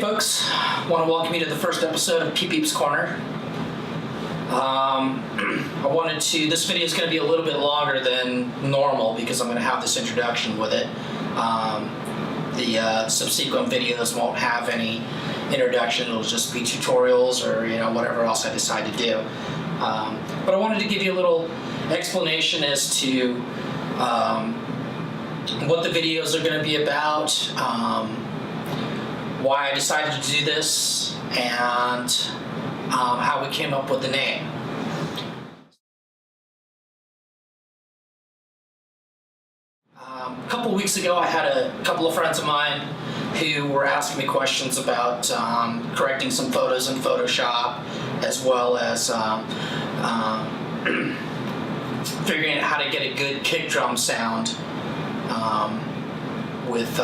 folks, I want to welcome you to the first episode of Peep Peep's Corner. This video is going to be a little bit longer than normal because I'm going to have this introduction with it. The subsequent videos won't have any introduction, it'll just be tutorials or whatever else I decide to do. But I wanted to give you a little explanation as to what the videos are going to be about, why I decided to do this, and how we came up with the name. A couple weeks ago I had a couple of friends of mine who were asking me questions about correcting some photos in Photoshop, as well as figuring out how to get a good kick drum sound with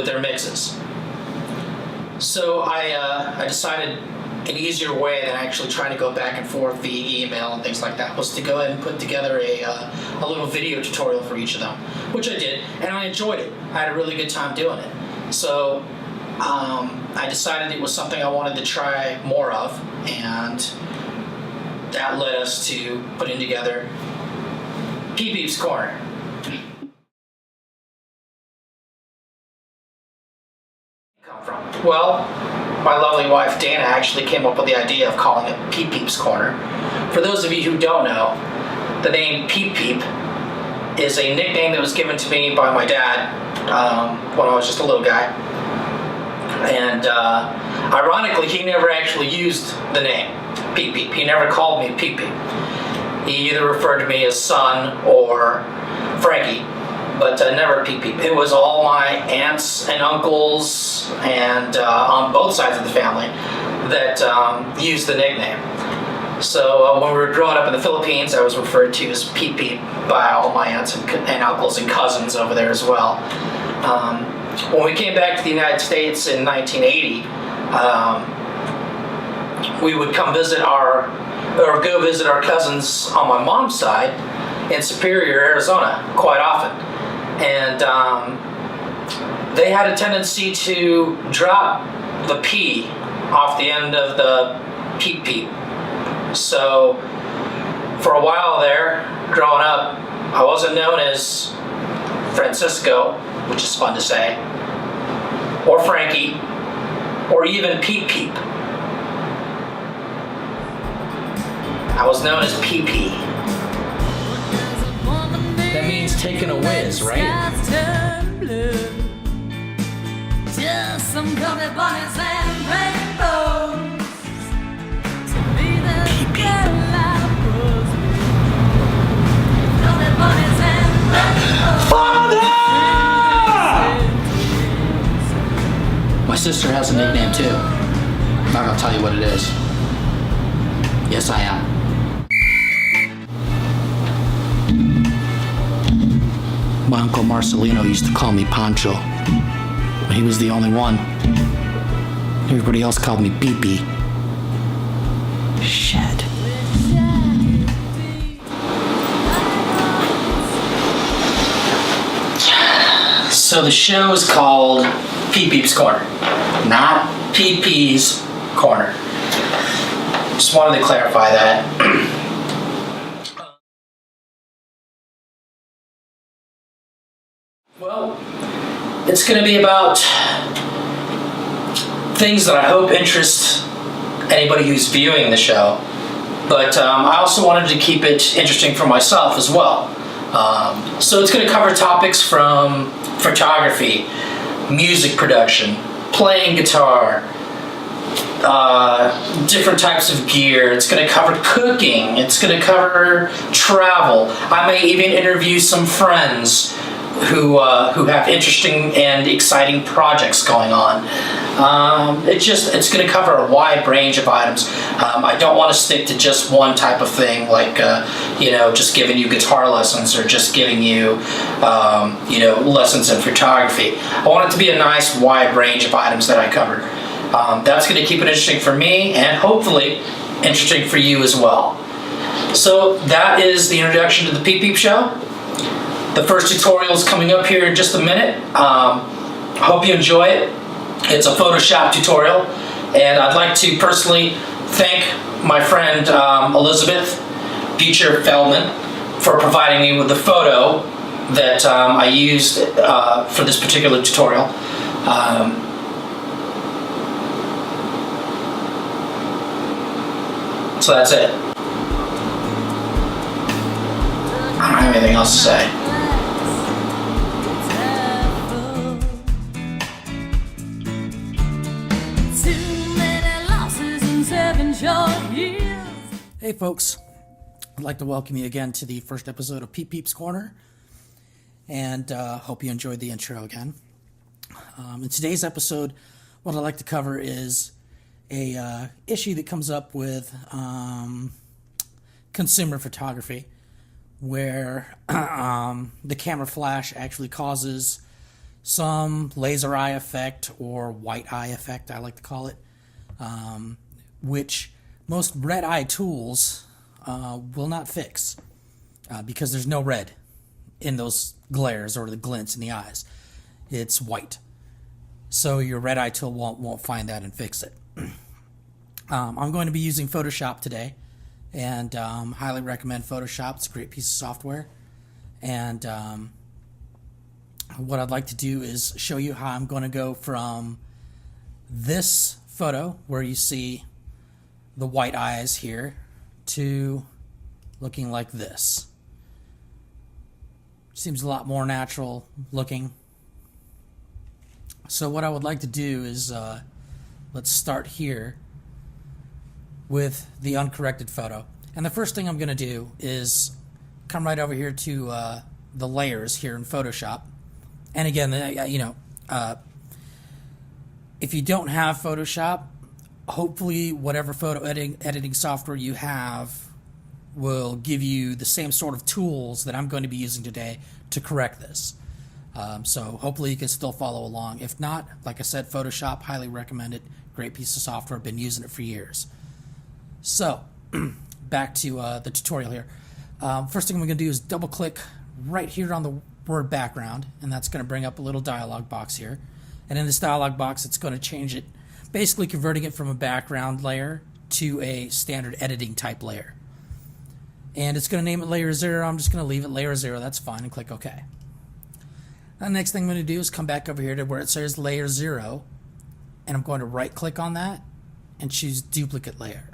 their mixes. So I decided an easier way than actually trying to go back and forth via email and things like that was to go ahead and put together a little video tutorial for each of them, which I did, and I enjoyed it. I had a really good time doing it. So I decided it was something I wanted to try more of, and that led us to putting together Peep Peep's Corner. Well, my lovely wife Dana actually came up with the idea of calling it Peep Peep's Corner. For those of you who don't know, the name Peep Peep is a nickname that was given to me by my dad when I was just a little guy. And ironically, he never actually used the name Peep Peep. He never called me Peep Peep. He either referred to me as son or Frankie, but never Peep Peep. It was all my aunts and uncles and on both sides of the family that used the nickname. So when we were growing up in the Philippines, I was referred to as Peep Peep by all my aunts and uncles and cousins over there as well. When we came back to the United States in 1980, we would go visit our cousins on my mom's side in Superior, Arizona, quite often. And they had a tendency to drop the P off the end of the Peep Peep. So for a while there, growing up, I wasn't known as Francisco, which is fun to say, or Frankie, or even Peep Peep. I was known as Peep Peep. That means taking a whiz, right? Just some color bunnies and rainbows. To be the girl I was. Color bunnies and rainbows. Father! My sister has a nickname too. I'm not gonna tell you what it is. Yes, I am. My Uncle Marcelino used to call me Pancho. He was the only one. Everybody else called me Peep Peep. Shit. So the show is called Peep Peep's Corner, not Peep Peep's Corner. Just wanted to clarify that. Well, it's going to be about things that I hope interest anybody who's viewing the show, but I also wanted to keep it interesting for myself as well. So it's going to cover topics from photography, music production, playing guitar, different types of gear. It's going to cover cooking. It's going to cover travel. I may even interview some friends who have interesting and exciting projects going on. It's going to cover a wide range of items. I don't want to stick to just one type of thing, like just giving you guitar lessons or just giving you lessons in photography. I want it to be a nice wide range of items that I cover. That's going to keep it interesting for me and hopefully interesting for you as well. So that is the introduction to the Peep Peep Show. The first tutorial is coming up here in just a minute. Hope you enjoy it. It's a Photoshop tutorial, and I'd like to personally thank my friend Elizabeth Beecher Feldman for providing me with the photo that I used for this particular tutorial. So that's it. I don't have anything else to say. Hey folks, I'd like to welcome you again to the first episode of Peep Peep's Corner, and hope you enjoyed the intro again. In today's episode, what I'd like to cover is a issue that comes up with consumer photography, where the camera flash actually causes some laser eye effect, or white eye effect I like to call it, which most red eye tools will not fix because there's no red in those glares or the glints in the eyes. It's white. So your red eye tool won't find that and fix it. I'm going to be using Photoshop today, and highly recommend Photoshop. It's a great piece of software. And what I'd like to do is show you how I'm going to go from this photo where you see the white eyes here to looking like this. Seems a lot more natural looking. So what I would like to do is let's start here with the uncorrected photo. And the first thing I'm going to do is come right over here to the layers here in Photoshop. And again, if you don't have Photoshop, hopefully whatever photo editing software you have will give you the same sort of tools that I'm going to be using today to correct this. So hopefully you can still follow along. If not, like I said, Photoshop, highly recommend it. Great piece of software. I've been using it for years. So back to the tutorial here. First thing I'm going to do is double click right here on the word background, and that's going to bring up a little dialog box here. And in this dialog box, it's going to change it, basically converting it from a background layer to a standard editing type layer. And it's going to name it layer 0. I'm just going to leave it layer 0. That's fine, and click OK. The next thing I'm going to do is come back over here to where it says layer 0, and I'm going to right click on that and choose duplicate layer.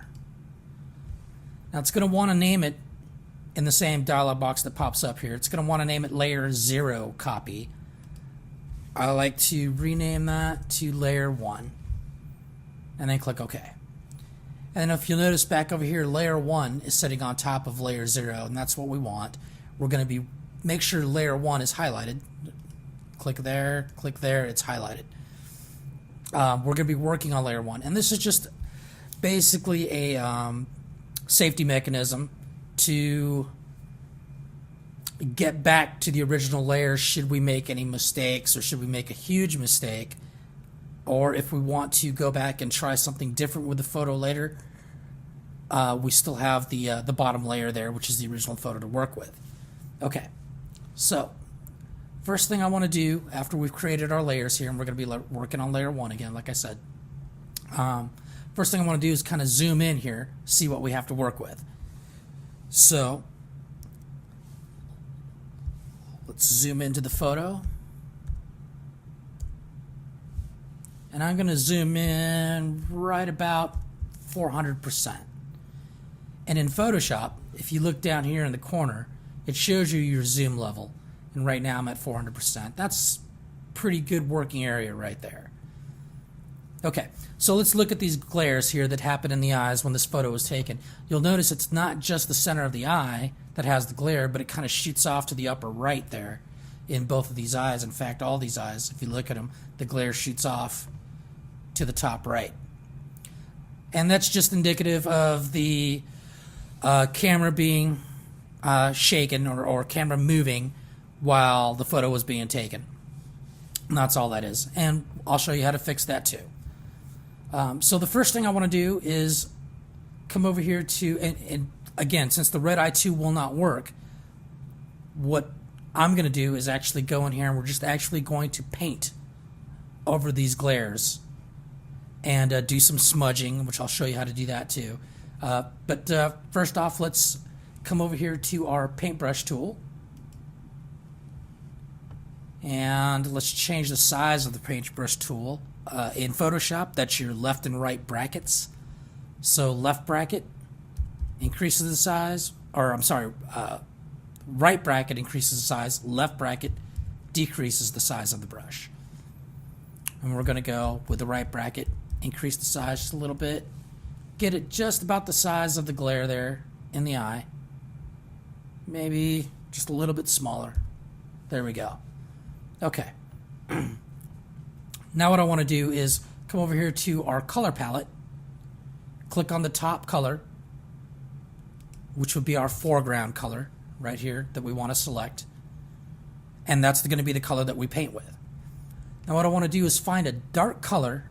Now it's going to want to name it in the same dialog box that pops up here. It's going to want to name it layer 0 copy. I like to rename that to layer 1, and then click OK. And if you'll notice back over here, layer 1 is sitting on top of layer 0, and that's what we want. We're going to make sure layer 1 is highlighted. Click there, it's highlighted. We're going to be working on layer 1, and this is just basically a safety mechanism to get back to the original layer should we make any mistakes, or should we make a huge mistake, or if we want to go back and try something different with the photo later. We still have the bottom layer there, which is the original photo to work with. Okay, so first thing I want to do after we've created our layers here, and we're going to be working on layer 1 again, like I said. First thing I want to do is kind of zoom in here, see what we have to work with. So let's zoom into the photo. And I'm going to zoom in right about 400%. And in Photoshop, if you look down here in the corner, it shows you your zoom level. And right now I'm at 400%. That's pretty good working area right there. Okay, so let's look at these glares here that happen in the eyes when this photo was taken. You'll notice it's not just the center of the eye that has the glare, but it kind of shoots off to the upper right there in both of these eyes. In fact, all these eyes, if you look at them, the glare shoots off to the top right. And that's just indicative of the camera being shaken, or camera moving while the photo was being taken. And that's all that is. And I'll show you how to fix that too. So the first thing I want to do is come over here to, and again, since the red eye 2 will not work, what I'm going to do is actually go in here and we're just actually going to paint over these glares and do some smudging, which I'll show you how to do that too. But first off, let's come over here to our paintbrush tool. And let's change the size of the paintbrush tool. In Photoshop, that's your left and right brackets. So left bracket increases the size, or I'm sorry, right bracket increases the size, left bracket decreases the size of the brush. And we're going to go with the right bracket, increase the size just a little bit, get it just about the size of the glare there in the eye. Maybe just a little bit smaller. There we go. Okay. Now what I want to do is come over here to our color palette, click on the top color, which would be our foreground color right here that we want to select. And that's going to be the color that we paint with. Now what I want to do is find a dark color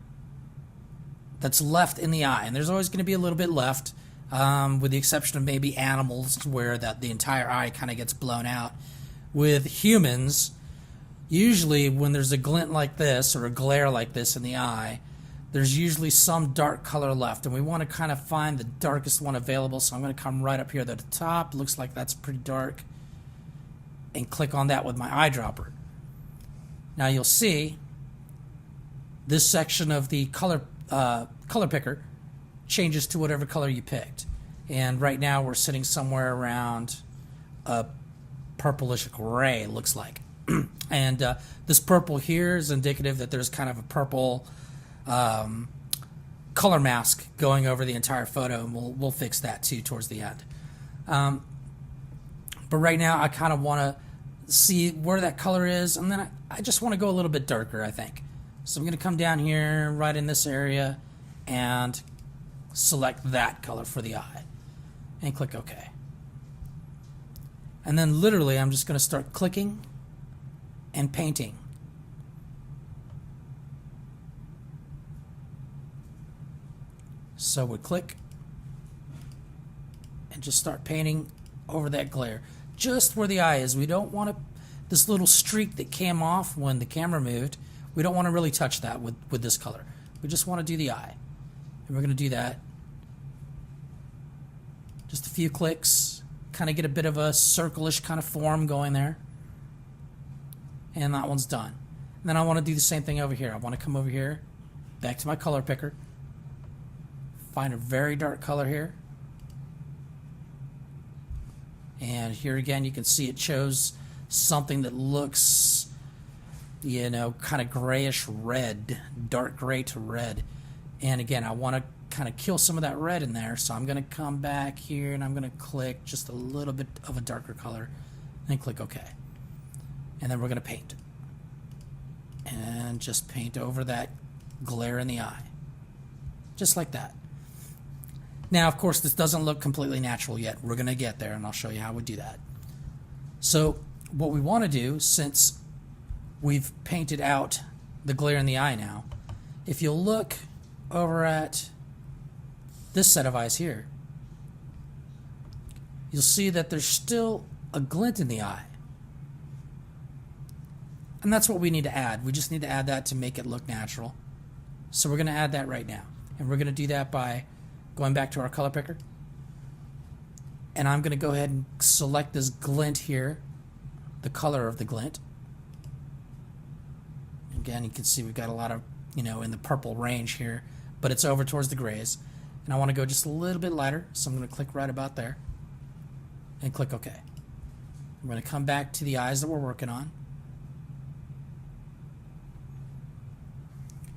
that's left in the eye. And there's always going to be a little bit left, with the exception of maybe animals where the entire eye kind of gets blown out. With humans, usually when there's a glint like this or a glare like this in the eye, there's usually some dark color left, and we want to kind of find the darkest one available. So I'm going to come right up here to the top. Looks like that's pretty dark, and click on that with my eyedropper. Now you'll see this section of the color picker changes to whatever color you picked, and right now we're sitting somewhere around a purplish gray, looks like. And this purple here is indicative that there's kind of a purple color mask going over the entire photo, and we'll fix that too towards the end. But right now I kind of want to see where that color is, and then I just want to go a little bit darker, I think. So I'm going to come down here right in this area and select that color for the eye and click OK. And then literally I'm just going to start clicking and painting. So we click and just start painting over that glare, just where the eye is. We don't want this little streak that came off when the camera moved. We don't want to really touch that with this color. We just want to do the eye, and we're going to do that. Just a few clicks, kind of get a bit of a circle-ish kind of form going there. And that one's done. And then I want to do the same thing over here. I want to come over here, back to my color picker, find a very dark color here. And here again, you can see it shows something that looks, you know, kind of grayish red, dark gray to red. And again, I want to kind of kill some of that red in there. So I'm going to come back here and I'm going to click just a little bit of a darker color and click OK. And then we're going to paint. And just paint over that glare in the eye. Just like that. Now, of course, this doesn't look completely natural yet. We're going to get there, and I'll show you how we do that. So what we want to do, since we've painted out the glare in the eye now, if you'll look over at this set of eyes here, you'll see that there's still a glint in the eye. And that's what we need to add. We just need to add that to make it look natural. So we're going to add that right now. And we're going to do that by going back to our color picker. And I'm going to go ahead and select this glint here, the color of the glint. Again, you can see we've got a lot of, you know, in the purple range here, but it's over towards the grays. And I want to go just a little bit lighter, so I'm going to click right about there and click OK. I'm going to come back to the eyes that we're working on.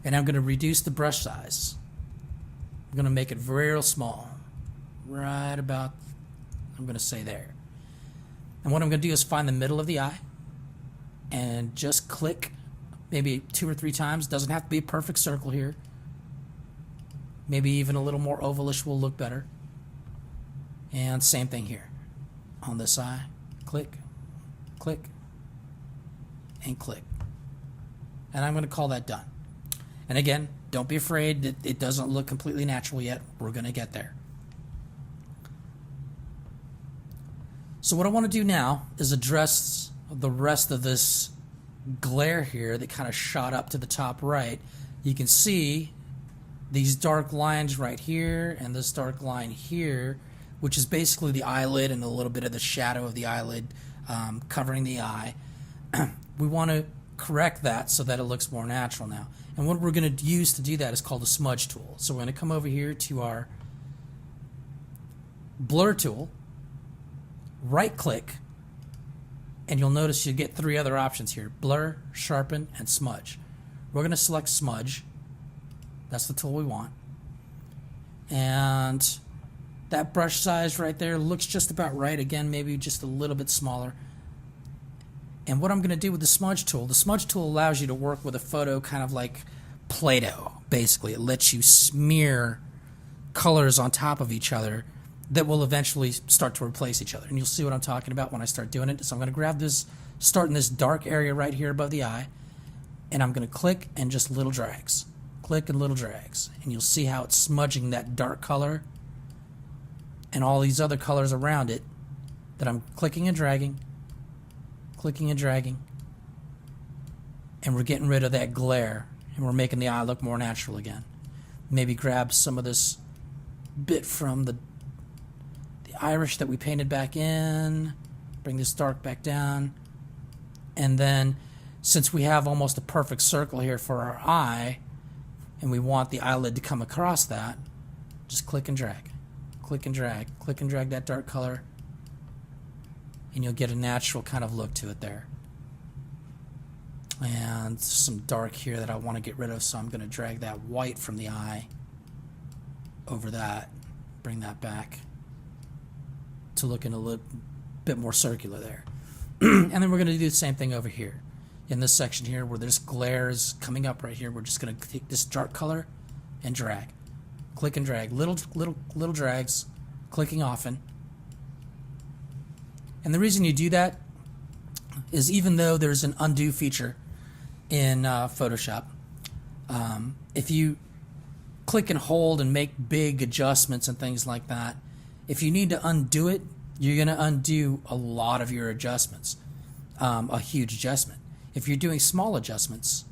And I'm going to reduce the brush size. I'm going to make it real small. Right about, I'm going to say there. And what I'm going to do is find the middle of the eye and just click maybe 2 or 3 times. Doesn't have to be a perfect circle here. Maybe even a little more ovalish will look better. And same thing here. On this eye, click, click, and click. And I'm going to call that done. And again, don't be afraid that it doesn't look completely natural yet. We're going to get there. So what I want to do now is address the rest of this glare here that kind of shot up to the top right, you can see these dark lines right here and this dark line here, which is basically the eyelid and a little bit of the shadow of the eyelid covering the eye. We want to correct that so that it looks more natural now. And what we're going to use to do that is called the smudge tool. So we're going to come over here to our blur tool, right click, and you'll notice you get 3 other options here: blur, sharpen, and smudge. We're going to select smudge. That's the tool we want. And that brush size right there looks just about right. Again, maybe just a little bit smaller. And what I'm going to do with the smudge tool allows you to work with a photo kind of like Play-Doh, basically. It lets you smear colors on top of each other that will eventually start to replace each other. And you'll see what I'm talking about when I start doing it. So I'm going to grab this, start in this dark area right here above the eye, and I'm going to click and just little drags. Click and little drags. And you'll see how it's smudging that dark color and all these other colors around it that I'm clicking and dragging, and we're getting rid of that glare, and we're making the eye look more natural again. Maybe grab some of this bit from the Irish that we painted back in, bring this dark back down, and then since we have almost a perfect circle here for our eye, and we want the eyelid to come across that, just click and drag, click and drag, click and drag that dark color, and you'll get a natural kind of look to it there. And some dark here that I want to get rid of, so I'm going to drag that white from the eye over that, bring that back to looking a little bit more circular there. And then we're going to do the same thing over here. In this section here where there's glares coming up right here, we're just going to take this dark color and drag. Click and drag. Little drags, clicking often. And the reason you do that is even though there's an undo feature in Photoshop, if you click and hold and make big adjustments and things like that, if you need to undo it, you're going to undo a lot of your adjustments, a huge adjustment. If you're doing small adjustments,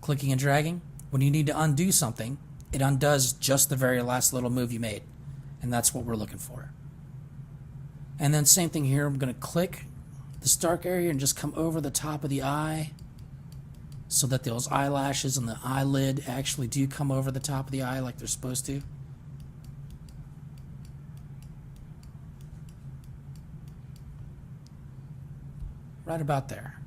clicking and dragging, when you need to undo something, it undoes just the very last little move you made. And that's what we're looking for. And then same thing here, I'm going to click this dark area and just come over the top of the eye so that those eyelashes and the eyelid actually do come over the top of the eye like they're supposed to. Right about there.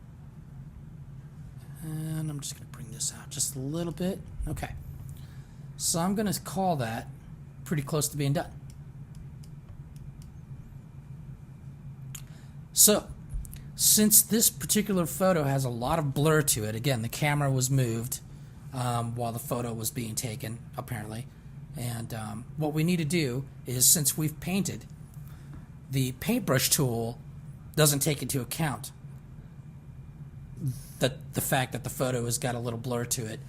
And I'm just going to bring this out just a little bit. Okay. So I'm going to call that pretty close to being done. So, since this particular photo has a lot of blur to it, again, the camera was moved while the photo was being taken, apparently. And what we need to do is, since we've painted, the paintbrush tool doesn't take into account the fact that the photo has got a little blur to it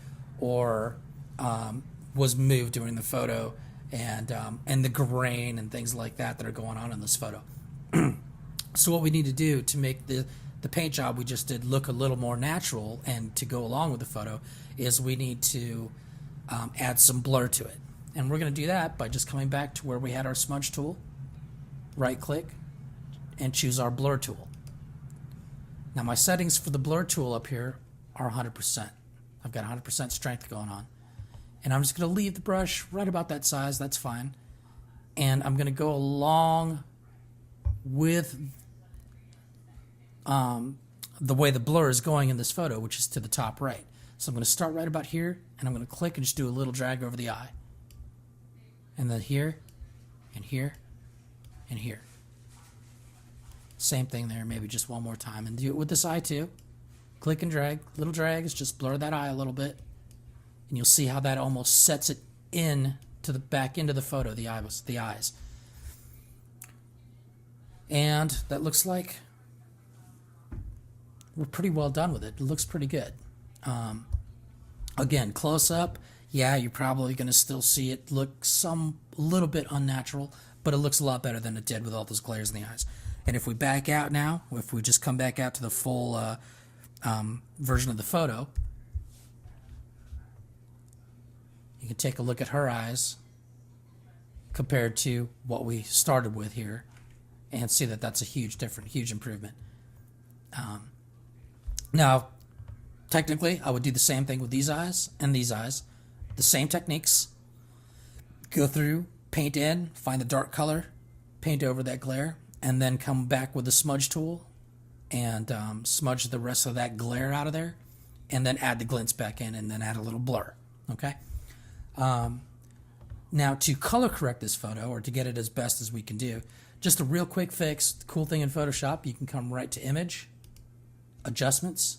or was moved during the photo, and the grain and things like that are going on in this photo. So what we need to do to make the paint job we just did look a little more natural and to go along with the photo is we need to add some blur to it. And we're going to do that by just coming back to where we had our smudge tool, right click, and choose our blur tool. Now my settings for the blur tool up here are 100%. I've got 100% strength going on. And I'm just going to leave the brush right about that size, that's fine. And I'm going to go along with the way the blur is going in this photo, which is to the top right. So I'm going to start right about here, and I'm going to click and just do a little drag over the eye. And then here, and here, and here. Same thing there, maybe just one more time. And do it with this eye too. Click and drag, little drags, just blur that eye a little bit. And you'll see how that almost sets it in to the back into the photo, the eyes. And that looks like we're pretty well done with it. It looks pretty good. Again, close up, yeah, you're probably going to still see it look a little bit unnatural, but it looks a lot better than it did with all those glares in the eyes. And if we back out now, if we just come back out to the full version of the photo, you can take a look at her eyes compared to what we started with here and see that that's a huge improvement. Now, technically, I would do the same thing with these eyes and these eyes. The same techniques. Go through, paint in, find the dark color, paint over that glare, and then come back with the smudge tool and smudge the rest of that glare out of there, and then add the glints back in, and then add a little blur. Okay? Now, to color correct this photo, or to get it as best as we can do, just a real quick fix. The cool thing in Photoshop, you can come right to Image, Adjustments,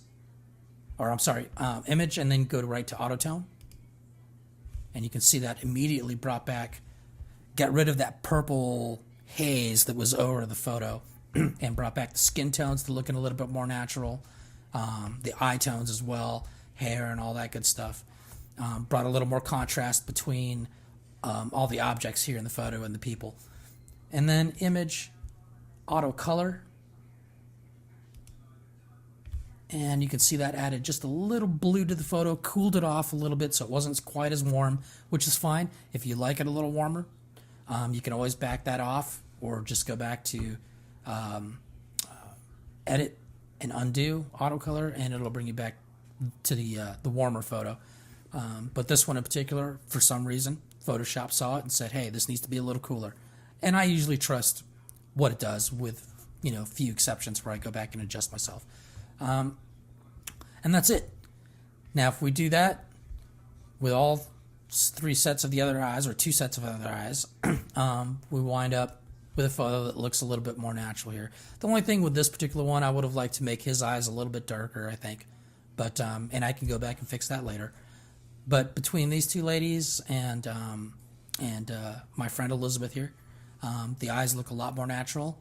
or I'm sorry, Image, and then go right to Autotone. And you can see that immediately brought back, get rid of that purple haze that was over the photo, and brought back the skin tones to looking a little bit more natural, the eye tones as well, hair and all that good stuff. Brought a little more contrast between all the objects here in the photo and the people. And then Image, Auto Color, and you can see that added just a little blue to the photo, cooled it off a little bit so it wasn't quite as warm, which is fine. If you like it a little warmer, you can always back that off, or just go back to Edit and Undo, Auto Color, and it'll bring you back to the warmer photo. But this one in particular, for some reason, Photoshop saw it and said, hey, this needs to be a little cooler. And I usually trust what it does, with a few exceptions where I go back and adjust myself. And that's it. Now, if we do that with all three sets of the other eyes, or two sets of other eyes, we wind up with a photo that looks a little bit more natural here. The only thing with this particular one, I would have liked to make his eyes a little bit darker, I think. But and I can go back and fix that later. But between these two ladies and my friend Elizabeth here, the eyes look a lot more natural.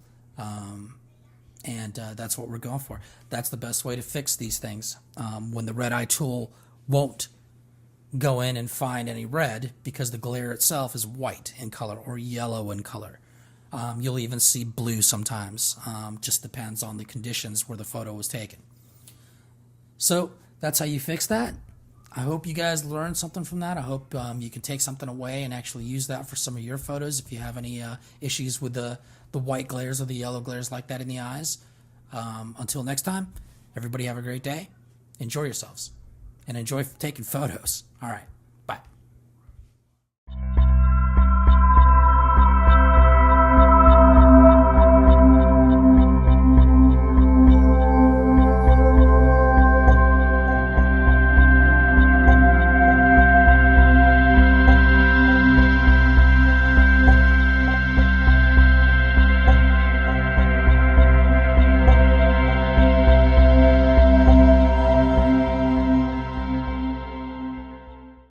And that's what we're going for. That's the best way to fix these things. When the red eye tool won't go in and find any red, because the glare itself is white in color or yellow in color. You'll even see blue sometimes. Just depends on the conditions where the photo was taken. So that's how you fix that. I hope you guys learned something from that. I hope you can take something away and actually use that for some of your photos if you have any issues with the white glares or the yellow glares like that in the eyes. Until next time, everybody have a great day. Enjoy yourselves. And enjoy taking photos. All right.